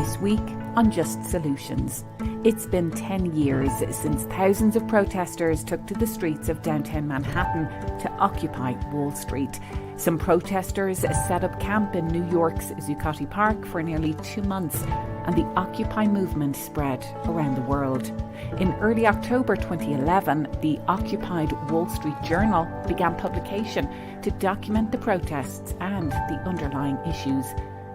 This week on Just Solutions. It's been 10 years since thousands of protesters took to the streets of downtown Manhattan to occupy Wall Street. Some protesters set up camp in New York's Zuccotti Park for nearly 2 months, and the Occupy movement spread around the world. In early October 2011, the Occupy Wallstreet Journal began publication to document the protests and the underlying issues.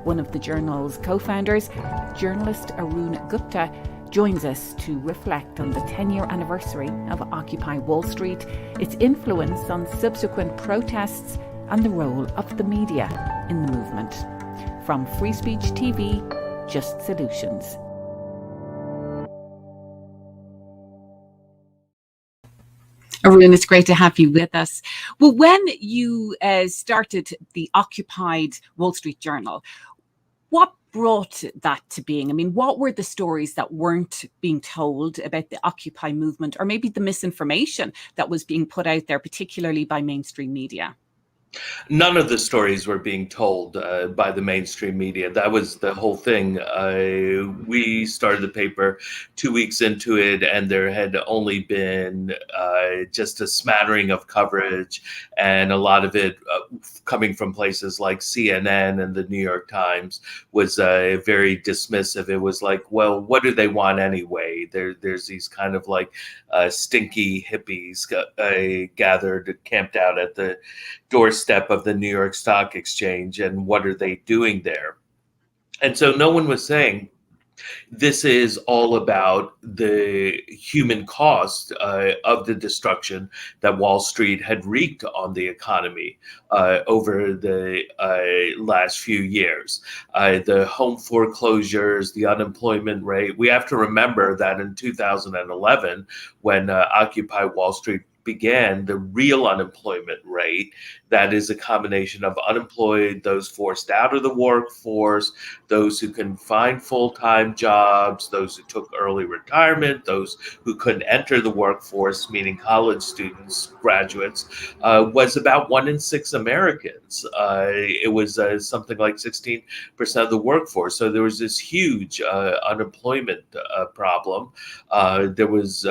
One of the journal's co-founders, journalist Arun Gupta, joins us to reflect on the 10-year anniversary of Occupy Wall Street, its influence on subsequent protests, and the role of the media in the movement. From Free Speech TV, Just Solutions. Arun, it's great to have you with us. Well, when you started the Occupied Wall Street Journal, what brought that to being? I mean, what were the stories that weren't being told about the Occupy movement, or maybe the misinformation that was being put out there, particularly by mainstream media? None of the stories were being told by the mainstream media. That was the whole thing. We started the paper 2 weeks into it, and there had only been just a smattering of coverage, and a lot of it coming from places like CNN and the New York Times was very dismissive. It was like, well, what do they want anyway? There's these kind of like stinky hippies gathered, camped out at the doorstep of the New York Stock Exchange, and what are they doing there? And so no one was saying, this is all about the human cost of the destruction that Wall Street had wreaked on the economy over the last few years. The home foreclosures, the unemployment rate. We have to remember that in 2011, when Occupy Wall Street began, the real unemployment rate, that is a combination of unemployed, those forced out of the workforce, those who can find full-time jobs, those who took early retirement, those who couldn't enter the workforce, meaning college students, graduates, was about 1 in 6 Americans. It was something like 16% of the workforce. So there was this huge unemployment problem. There was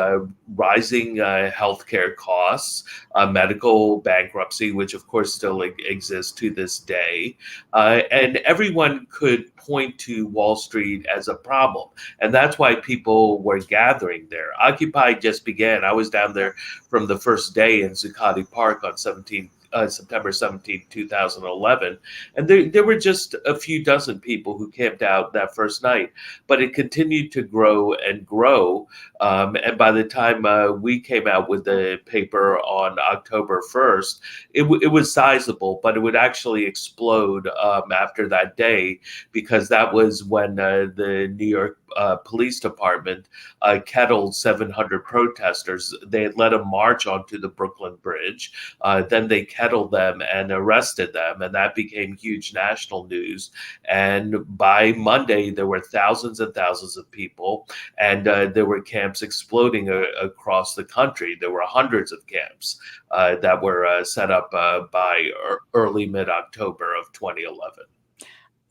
rising healthcare costs, medical bankruptcy, which of course still exists to this day. And everyone could point to Wall Street as a problem. And that's why people were gathering there. Occupy just began. I was down there from the first day in Zuccotti Park on September 17, 2011. And there were just a few dozen people who camped out that first night, but it continued to grow and grow. And by the time we came out with the paper on October 1st, it was sizable, but it would actually explode after that day, because that was when the New York Police Department kettled 700 protesters. They had led a march onto the Brooklyn Bridge. Then they kettled them and arrested them, and that became huge national news. And by Monday, there were thousands and thousands of people, and there were camps exploding across the country. There were hundreds of camps that were set up by early mid-October of 2011.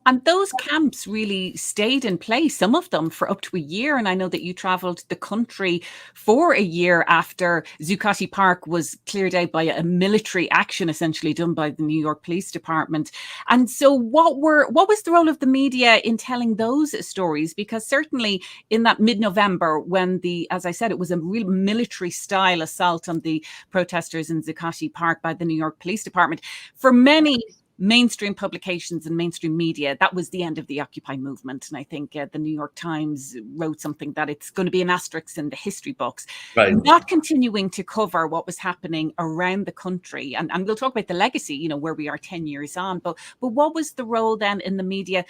And those camps really stayed in place, some of them for up to a year. And I know that you traveled the country for a year after Zuccotti Park was cleared out by a military action, essentially done by the New York Police Department. And so what was the role of the media in telling those stories? Because certainly in that mid-November, when as I said, it was a real military style assault on the protesters in Zuccotti Park by the New York Police Department, for many mainstream publications and mainstream media, that was the end of the Occupy movement. And I think the New York Times wrote something that it's going to be an asterisk in the history books. Right. Not continuing to cover what was happening around the country. And we'll talk about the legacy, where we are 10 years on. But what was the role then in the media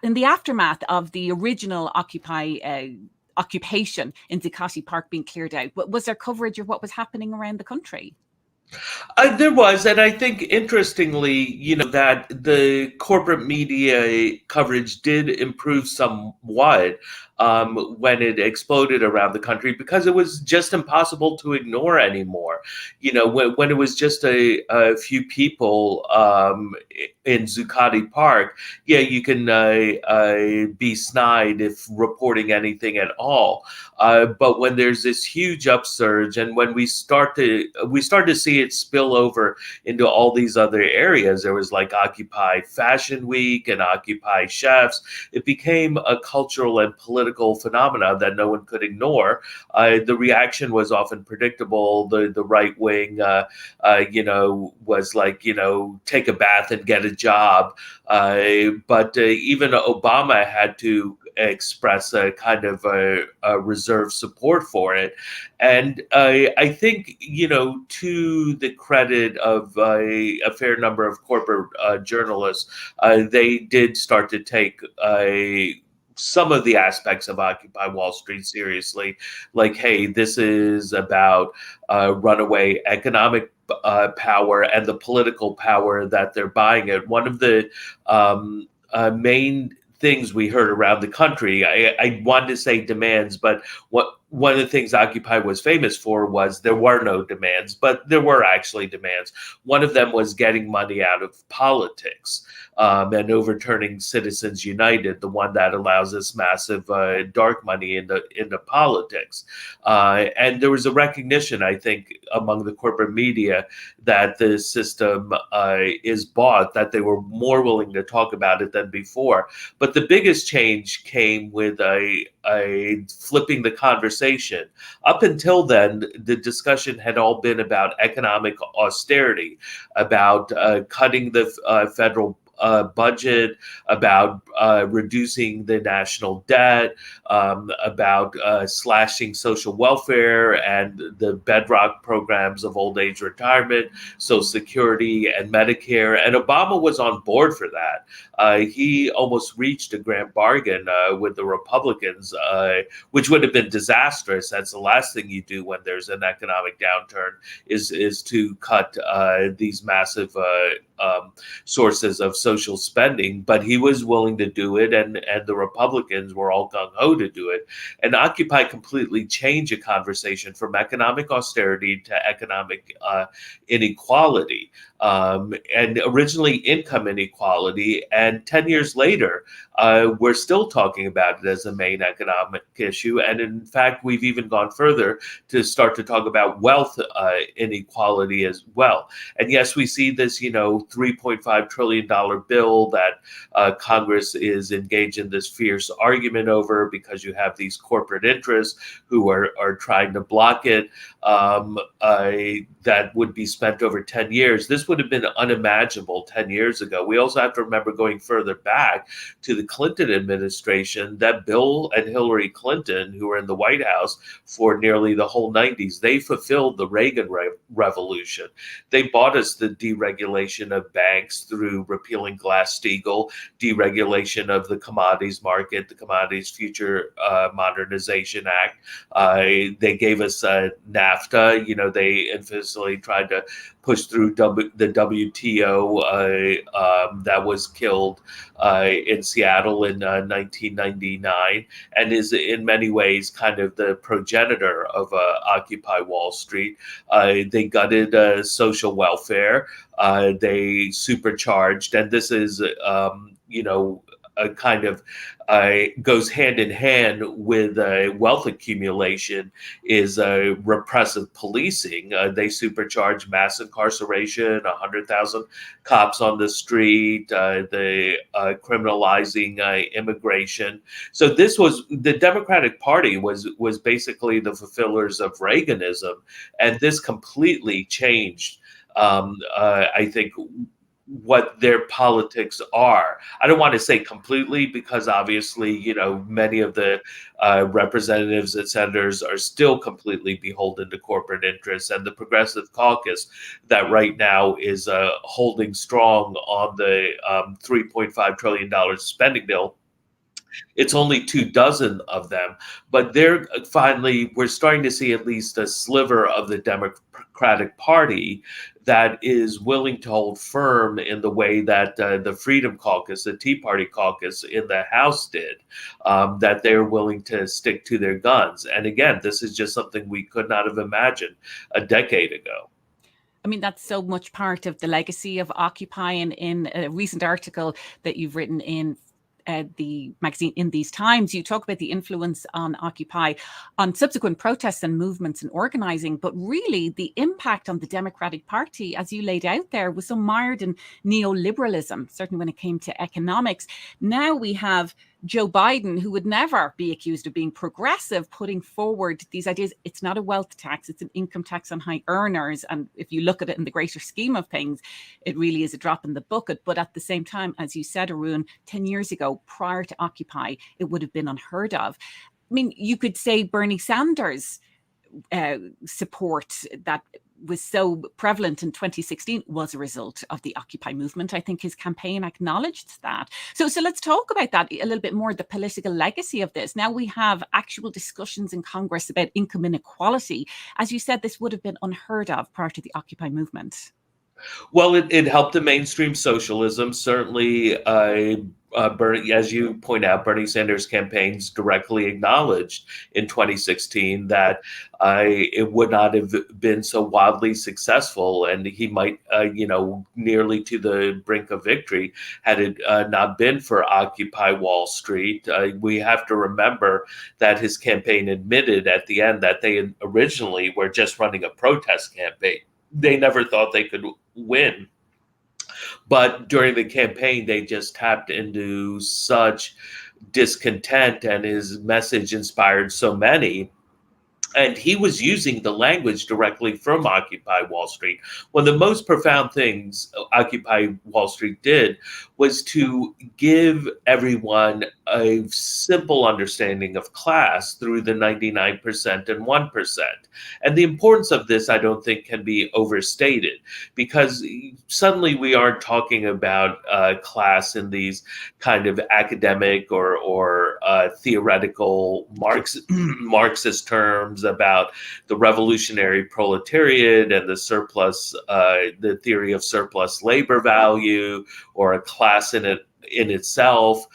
in the aftermath of the original occupation in Zuccotti Park being cleared out? Was there coverage of what was happening around the country? There was, and I think interestingly, that the corporate media coverage did improve somewhat. when it exploded around the country, because it was just impossible to ignore anymore. When it was just a few people in Zuccotti Park, yeah, you can be snide if reporting anything at all. But when there's this huge upsurge, and when we start to see it spill over into all these other areas, there was like Occupy Fashion Week and Occupy Chefs. It became a cultural and political phenomena that no one could ignore. The reaction was often predictable. The right wing, was like, take a bath and get a job. But even Obama had to express a kind of a reserved support for it. And I think, to the credit of a fair number of corporate journalists, they did start to take some of the aspects of Occupy Wall Street seriously. Like, hey, this is about runaway economic power and the political power that they're buying it. One of the main things we heard around the country, I wanted to say demands, but one of the things Occupy was famous for was there were no demands, but there were actually demands. One of them was getting money out of politics, and overturning Citizens United, the one that allows this massive dark money into politics. And there was a recognition, I think, among the corporate media that the system is bought, that they were more willing to talk about it than before. But the biggest change came with a flipping the conversation. Up until then, the discussion had all been about economic austerity, about cutting the federal budget, about reducing the national debt, about slashing social welfare and the bedrock programs of old age retirement, Social Security, and Medicare. And Obama was on board for that. He almost reached a grand bargain with the Republicans, which would have been disastrous. That's the last thing you do when there's an economic downturn, is to cut these massive sources of social spending. But he was willing to do it, and the Republicans were all gung-ho to do it. And Occupy completely changed the conversation from economic austerity to economic inequality, and originally income inequality. And 10 years later, we're still talking about it as a main economic issue. And in fact, we've even gone further to start to talk about wealth inequality as well. And yes, we see this, $3.5 trillion bill that Congress is engaged in this fierce argument over, because you have these corporate interests who are trying to block it. That would be spent over 10 years. This would have been unimaginable 10 years ago. We also have to remember, going further back to the Clinton administration, that Bill and Hillary Clinton, who were in the White House for nearly the whole 90s, they fulfilled the Reagan revolution. They bought us the deregulation of banks through repealing Glass-Steagall, deregulation of the commodities market, the Commodities Future Modernization Act. They gave us NAFTA. They infamously tried to push through the WTO that was killed in Seattle in 1999, and is in many ways kind of the progenitor of Occupy Wall Street. They gutted social welfare. They supercharged, and this is, a kind of goes hand in hand with wealth accumulation, is repressive policing. They supercharge mass incarceration, 100,000 cops on the street, the criminalizing immigration. So this was, the Democratic Party was basically the fulfillers of Reaganism, and this completely changed, I think, what their politics are. I don't want to say completely, because obviously, many of the representatives and senators are still completely beholden to corporate interests. And the Progressive Caucus, that right now is holding strong on the $3.5 trillion spending bill, it's only 24 of them, but we're starting to see at least a sliver of the Democratic Democratic Party that is willing to hold firm in the way that the Freedom Caucus, the Tea Party caucus in the House did, that they're willing to stick to their guns. And again, this is just something we could not have imagined a decade ago. I mean, that's so much part of the legacy of Occupy. And in a recent article that you've written in the magazine In These Times, you talk about the influence on Occupy on subsequent protests and movements and organizing, but really the impact on the Democratic Party, as you laid out there, was so mired in neoliberalism, certainly when it came to economics. Now we have Joe Biden, who would never be accused of being progressive, putting forward these ideas. It's not a wealth tax, it's an income tax on high earners. And if you look at it in the greater scheme of things, it really is a drop in the bucket. But at the same time, as you said, Arun, 10 years ago, prior to Occupy, it would have been unheard of. I mean, you could say Bernie Sanders' support that was so prevalent in 2016 was a result of the Occupy movement. I think his campaign acknowledged that. So let's talk about that a little bit more, the political legacy of this. Now we have actual discussions in Congress about income inequality. As you said, this would have been unheard of prior to the Occupy movement. Well, it helped the mainstream socialism. Certainly, Bernie, as you point out, Bernie Sanders' campaigns directly acknowledged in 2016 that it would not have been so wildly successful, and he might, nearly to the brink of victory had it not been for Occupy Wall Street. We have to remember that his campaign admitted at the end that they originally were just running a protest campaign. They never thought they could win. But during the campaign, they just tapped into such discontent, and his message inspired so many. And he was using the language directly from Occupy Wall Street. One of the most profound things Occupy Wall Street did was to give everyone a simple understanding of class through the 99% and 1%. And the importance of this, I don't think, can be overstated, because suddenly we aren't talking about class in these kind of academic or theoretical Marxist terms about the revolutionary proletariat and the surplus, the theory of surplus labor value, or a class in itself.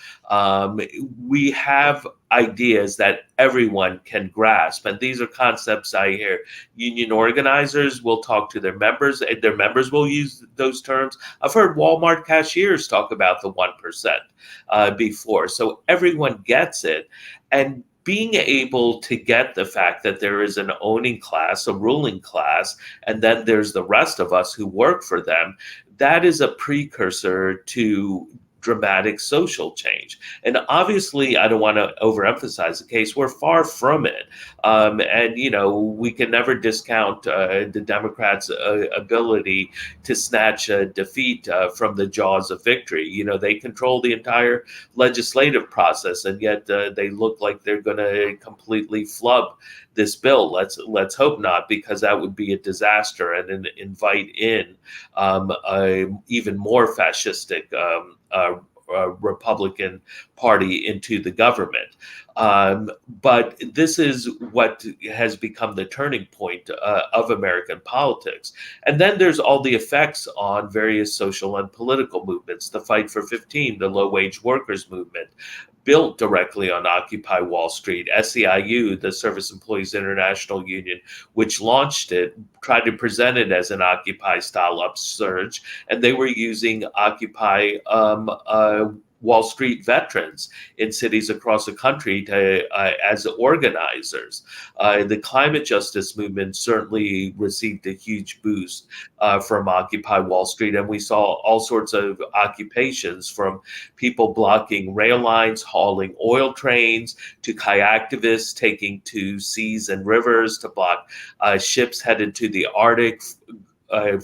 We have ideas that everyone can grasp, and these are concepts I hear union organizers will talk to their members, and their members will use those terms. I've heard Walmart cashiers talk about the 1% before, so everyone gets it. And being able to get the fact that there is an owning class, a ruling class, and then there's the rest of us who work for them, that is a precursor to dramatic social change. And obviously, I don't want to overemphasize the case. We're far from it. And, we can never discount the Democrats' ability to snatch a defeat from the jaws of victory. They control the entire legislative process, and yet they look like they're going to completely flub this bill. Let's hope not, because that would be a disaster and invite in even more fascistic Republican Party into the government. But this is what has become the turning point of American politics. And then there's all the effects on various social and political movements, the Fight for 15, the low-wage workers movement, built directly on Occupy Wall Street. SEIU, the Service Employees International Union, which launched it, tried to present it as an Occupy-style upsurge, and they were using Occupy Wall Street veterans in cities across the country as organizers. The climate justice movement certainly received a huge boost from Occupy Wall Street, and we saw all sorts of occupations, from people blocking rail lines, hauling oil trains, to kayaktivists taking to seas and rivers to block ships headed to the Arctic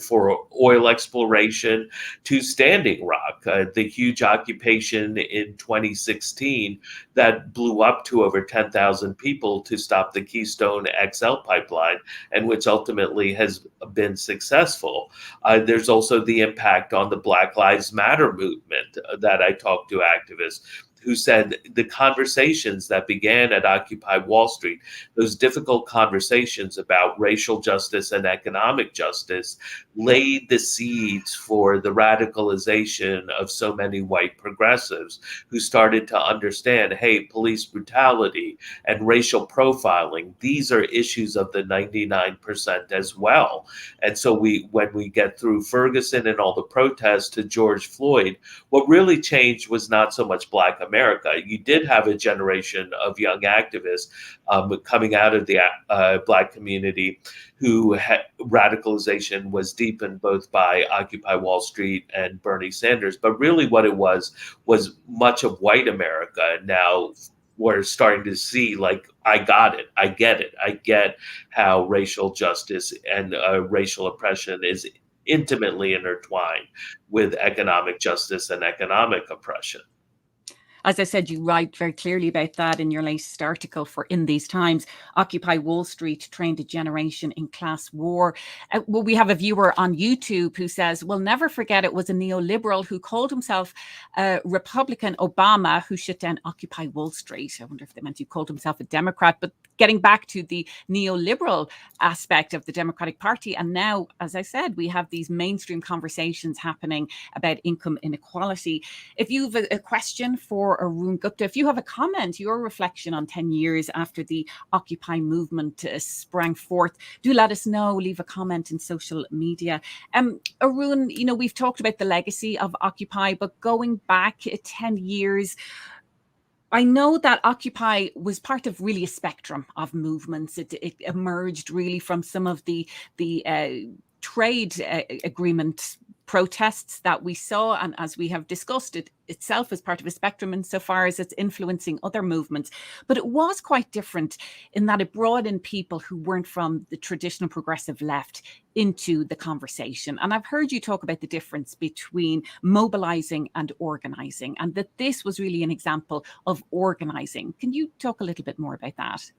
for oil exploration, to Standing Rock, the huge occupation in 2016 that blew up to over 10,000 people to stop the Keystone XL pipeline, and which ultimately has been successful. There's also the impact on the Black Lives Matter movement that I talked to activists who said the conversations that began at Occupy Wall Street, those difficult conversations about racial justice and economic justice, laid the seeds for the radicalization of so many white progressives who started to understand, hey, police brutality and racial profiling, these are issues of the 99% as well. And so when we get through Ferguson and all the protests to George Floyd, what really changed was not so much Black America. You did have a generation of young activists coming out of the Black community who radicalization was deepened both by Occupy Wall Street and Bernie Sanders. But really what it was much of white America now we're starting to see, like, I got it. I get it. I get how racial justice and racial oppression is intimately intertwined with economic justice and economic oppression. As I said, you write very clearly about that in your latest article for In These Times. Occupy Wall Street trained a generation in class war. Well, we have a viewer on YouTube who says, we'll never forget it was a neoliberal who called himself Republican Obama who shut down Occupy Wall Street. I wonder if they meant he called himself a Democrat. But getting back to the neoliberal aspect of the Democratic Party. And now, as I said, we have these mainstream conversations happening about income inequality. If you have a question for Arun Gupta, if you have a comment, your reflection on 10 years after the Occupy movement sprang forth, do let us know. Leave a comment in social media. Arun, you know, we've talked about the legacy of Occupy, but going back 10 years, I know that Occupy was part of really a spectrum of movements. It emerged really from some of the trade agreement protests that we saw, and as we have discussed, it itself is part of a spectrum insofar as it's influencing other movements. But it was quite different in that it brought in people who weren't from the traditional progressive left into the conversation. And I've heard you talk about the difference between mobilizing and organizing, and that this was really an example of organizing. Can you talk a little bit more about that?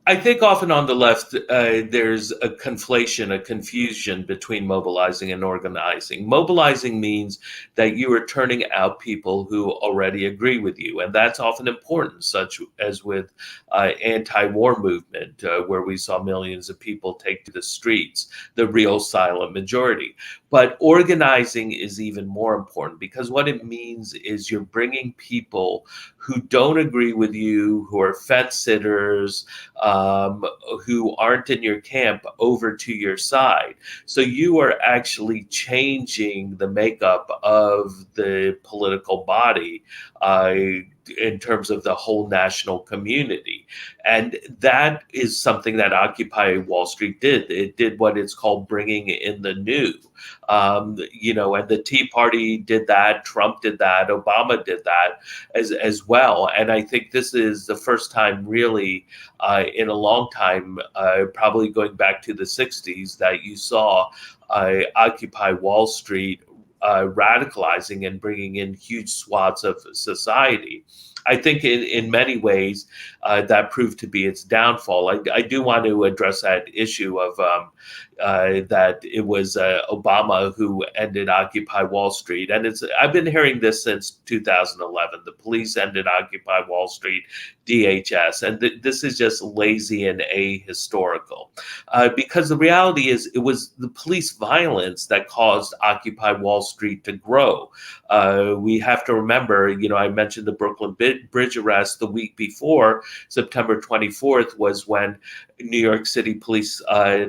I think often on the left, there's a conflation, a confusion between mobilizing and organizing. Mobilizing means that you are turning out people who already agree with you, and that's often important, such as with anti-war movement, where we saw millions of people take to the streets, the real silent majority. But organizing is even more important because what it means is you're bringing people who don't agree with you, who are fence sitters, who aren't in your camp over to your side. So you are actually changing the makeup of the political body in terms of the whole national community. And that is something that Occupy Wall Street did. It did what it's called bringing in the new. And the Tea Party did that, Trump did that, Obama did that as well. And I think this is the first time really in a long time, probably going back to the 60s, that you saw Occupy Wall Street radicalizing and bringing in huge swaths of society. I think in many ways that proved to be its downfall. I do want to address that issue of that it was Obama who ended Occupy Wall Street. And I've been hearing this since 2011. The police ended Occupy Wall Street, DHS. And this is just lazy and ahistorical. Because the reality is it was the police violence that caused Occupy Wall Street to grow. We have to remember, I mentioned the Brooklyn Bridge arrest the week before. September 24th was when New York City police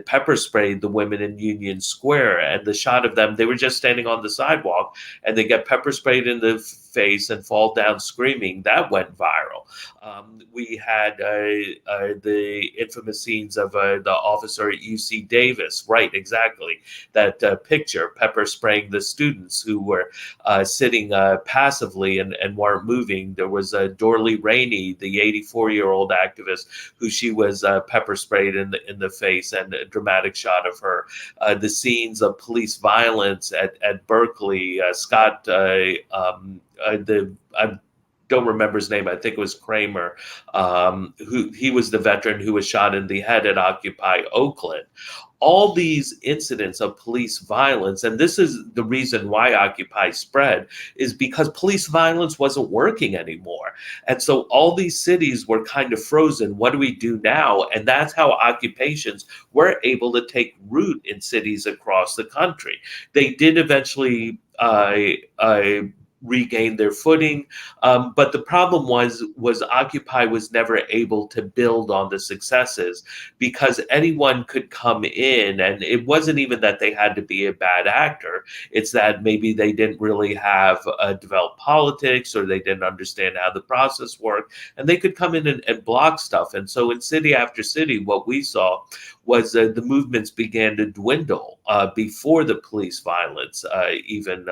pepper sprayed the women in Union Square, and the shot of them, they were just standing on the sidewalk and they get pepper sprayed in the face and fall down screaming. That went viral. We had the infamous scenes of the officer at UC Davis, right, exactly, that picture, pepper spraying the students who were sitting passively and weren't moving. There was Dorley Rainey, the 84-year-old activist, who she was pepper sprayed in the face, and a dramatic shot of her. The scenes of police violence at Berkeley, Scott, don't remember his name. I think it was Kramer, who he was the veteran who was shot in the head at Occupy Oakland. All these incidents of police violence, and this is the reason why Occupy spread, is because police violence wasn't working anymore. And so all these cities were kind of frozen. What do we do now? And that's how occupations were able to take root in cities across the country. They did eventually regain their footing. But the problem was Occupy was never able to build on the successes because anyone could come in, and it wasn't even that they had to be a bad actor. It's that maybe they didn't really have developed politics, or they didn't understand how the process worked, and they could come in and block stuff. And so in city after city, what we saw was the movements began to dwindle before the police violence even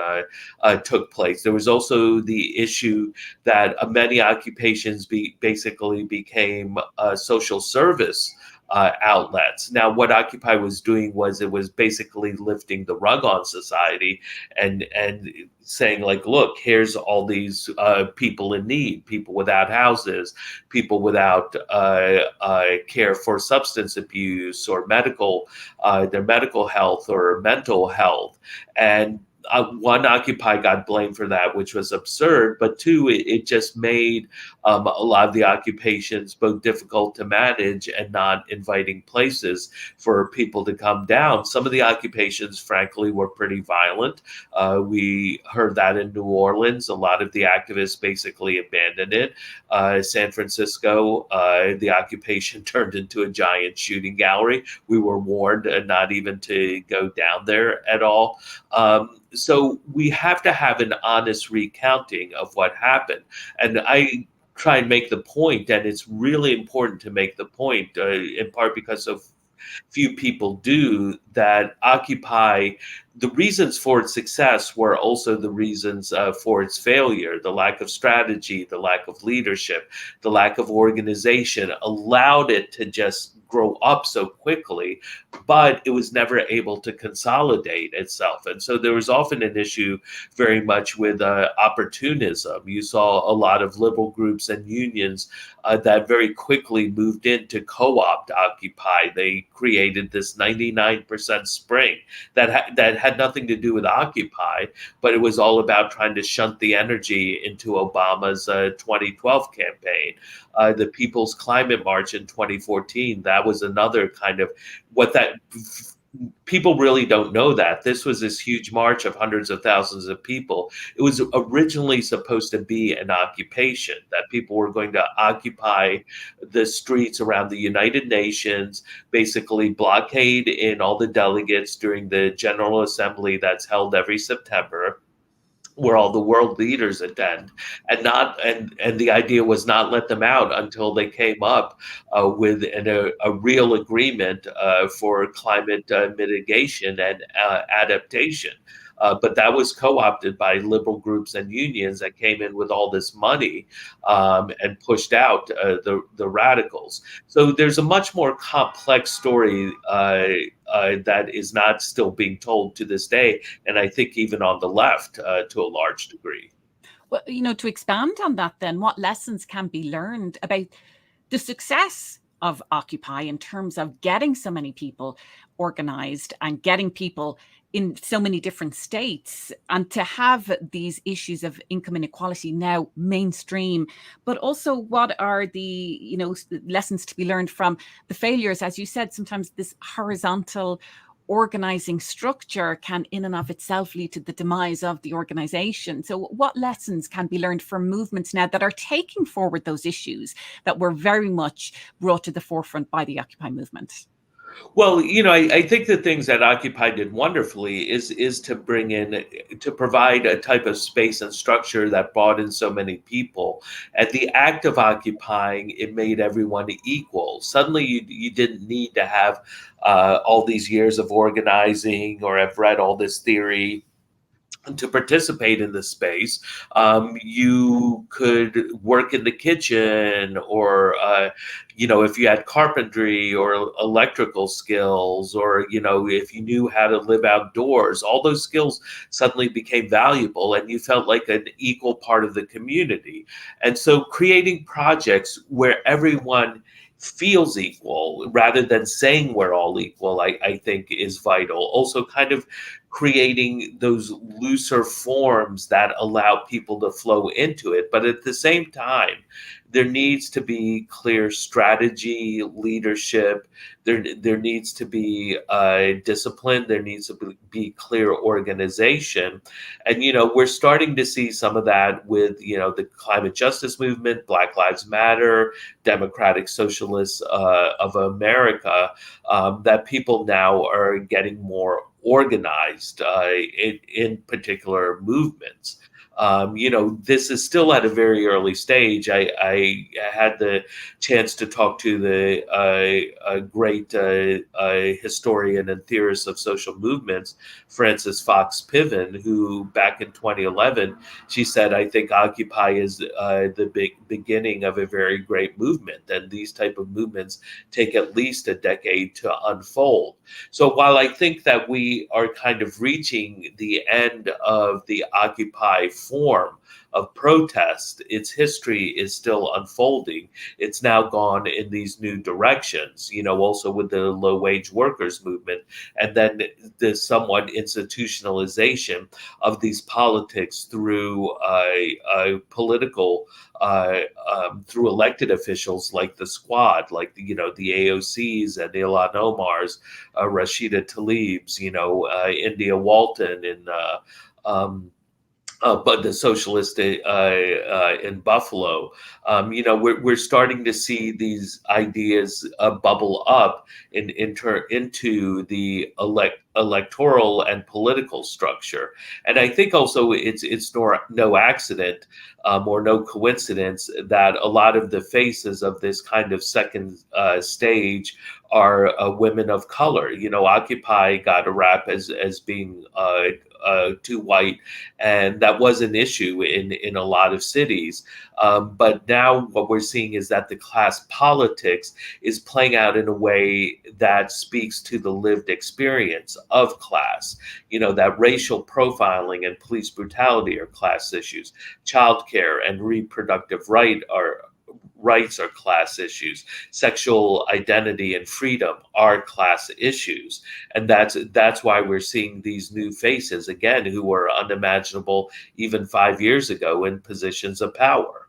took place. There was also the issue that many occupations basically became social service outlets. Now, what Occupy was doing was it was basically lifting the rug on society and saying, like, look, here's all these people in need, people without houses, people without care for substance abuse or their medical health or mental health. And one, Occupy got blamed for that, which was absurd. But two, it just made a lot of the occupations both difficult to manage and not inviting places for people to come down. Some of the occupations, frankly, were pretty violent. We heard that in New Orleans. A lot of the activists basically abandoned it. San Francisco, the occupation turned into a giant shooting gallery. We were warned not even to go down there at all. So we have to have an honest recounting of what happened. And I try and make the point, and it's really important to make the point, in part because of few people do, that Occupy, the reasons for its success were also the reasons for its failure. The lack of strategy, the lack of leadership, the lack of organization allowed it to just grow up so quickly, but it was never able to consolidate itself. And so there was often an issue very much with opportunism. You saw a lot of liberal groups and unions that very quickly moved in to co-opt Occupy. They created this 99% spring that had nothing to do with Occupy, but it was all about trying to shunt the energy into Obama's 2012 campaign. The People's Climate March in 2014, that was another kind of what that people really don't know. That this was this huge march of hundreds of thousands of people. It was originally supposed to be an occupation, that people were going to occupy the streets around the United Nations, basically blockade in all the delegates during the General Assembly that's held every September, where all the world leaders attend, and the idea was not let them out until they came up with a real agreement for climate mitigation and adaptation. But that was co-opted by liberal groups and unions that came in with all this money and pushed out the radicals. So there's a much more complex story that is not still being told to this day, and I think even on the left to a large degree. Well, to expand on that, then, what lessons can be learned about the success of Occupy in terms of getting so many people organized and getting people in so many different states, and to have these issues of income inequality now mainstream? But also, what are the lessons to be learned from the failures? As you said, sometimes this horizontal organizing structure can in and of itself lead to the demise of the organization. So what lessons can be learned from movements now that are taking forward those issues that were very much brought to the forefront by the Occupy movement? Well, I think the things that Occupy did wonderfully is to provide a type of space and structure that brought in so many people. At the act of occupying, it made everyone equal. Suddenly, you didn't need to have all these years of organizing or have read all this theory to participate in the space. You could work in the kitchen, or if you had carpentry or electrical skills, or if you knew how to live outdoors, all those skills suddenly became valuable, and you felt like an equal part of the community. And so, creating projects where everyone feels equal rather than saying we're all equal, I think is vital. Also, kind of creating those looser forms that allow people to flow into it. But at the same time, there needs to be clear strategy, leadership. There needs to be discipline. There needs to be clear organization. And, we're starting to see some of that with, the climate justice movement, Black Lives Matter, Democratic Socialists of America, that people now are getting more organized in particular movements. This is still at a very early stage. I had the chance to talk to the great historian and theorist of social movements, Frances Fox Piven, who back in 2011, she said, "I think Occupy is the beginning of a very great movement, and these type of movements take at least a decade to unfold." So while I think that we are kind of reaching the end of the Occupy form of protest, its history is still unfolding. It's now gone in these new directions, also with the low wage workers movement, and then the somewhat institutionalization of these politics through political through elected officials like the Squad, like the AOCs and Ilhan Omar's, Rashida Tlaib's, India Walton, and but the socialist in Buffalo. We're starting to see these ideas bubble up into the electoral and political structure. And I think also it's no accident or no coincidence that a lot of the faces of this kind of second stage are women of color. Occupy got a rap as being too white, and that was an issue in a lot of cities. But now what we're seeing is that the class politics is playing out in a way that speaks to the lived experience of class. That racial profiling and police brutality are class issues. Childcare and reproductive rights are class issues. Sexual identity and freedom are class issues. And that's why we're seeing these new faces again who were unimaginable even 5 years ago in positions of power.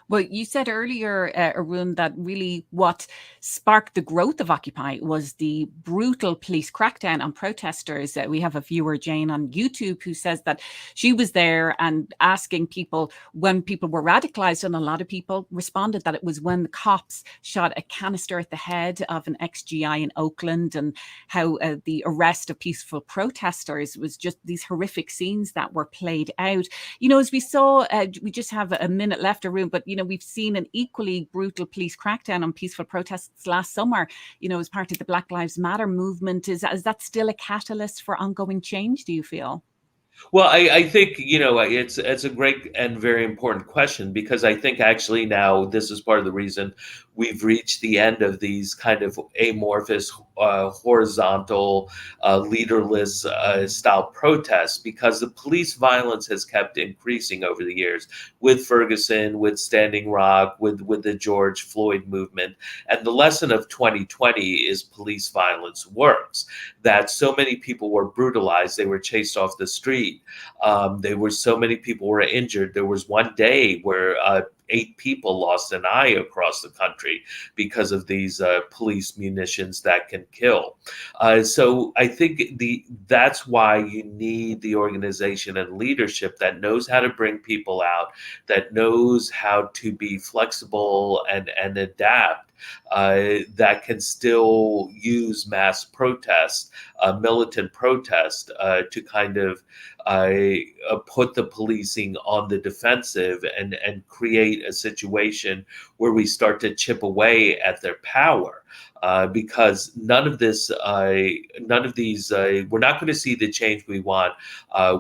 Well, you said earlier, Arun, that really what sparked the growth of Occupy was the brutal police crackdown on protesters. We have a viewer, Jane, on YouTube, who says that she was there and asking people when people were radicalized, and a lot of people responded that it was when the cops shot a canister at the head of an ex-GI in Oakland, and how the arrest of peaceful protesters was just these horrific scenes that were played out. As we saw, we just have a minute left, Arun, but we've seen an equally brutal police crackdown on peaceful protests last summer, as part of the Black Lives Matter movement. Is that still a catalyst for ongoing change, do you feel? Well, I think it's a great and very important question, because I think actually now this is part of the reason we've reached the end of these kind of amorphous, horizontal, leaderless style protests, because the police violence has kept increasing over the years with Ferguson, with Standing Rock, with the George Floyd movement. And the lesson of 2020 is police violence works. That so many people were brutalized, they were chased off the street. So many people were injured. There was one day where 8 people lost an eye across the country because of these police munitions that can kill. So I think that's why you need the organization and leadership that knows how to bring people out, that knows how to be flexible and adapt. That can still use mass protest, militant protest, to kind of put the policing on the defensive and create a situation where we start to chip away at their power. Because none of these, we're not going to see the change we want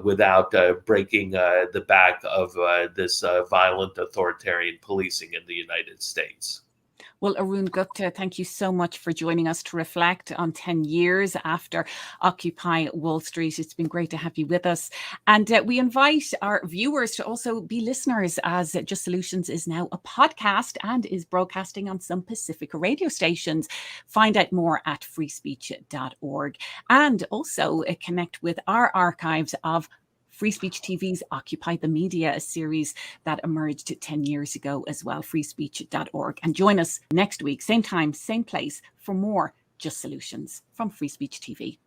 without breaking the back of this violent authoritarian policing in the United States. Well, Arun Gupta, thank you so much for joining us to reflect on 10 years after Occupy Wall Street. It's been great to have you with us. And we invite our viewers to also be listeners, as Just Solutions is now a podcast and is broadcasting on some Pacifica radio stations. Find out more at freespeech.org, and also connect with our archives of Free Speech TV's Occupy the Media, a series that emerged 10 years ago as well, freespeech.org. And join us next week, same time, same place, for more Just Solutions from Free Speech TV.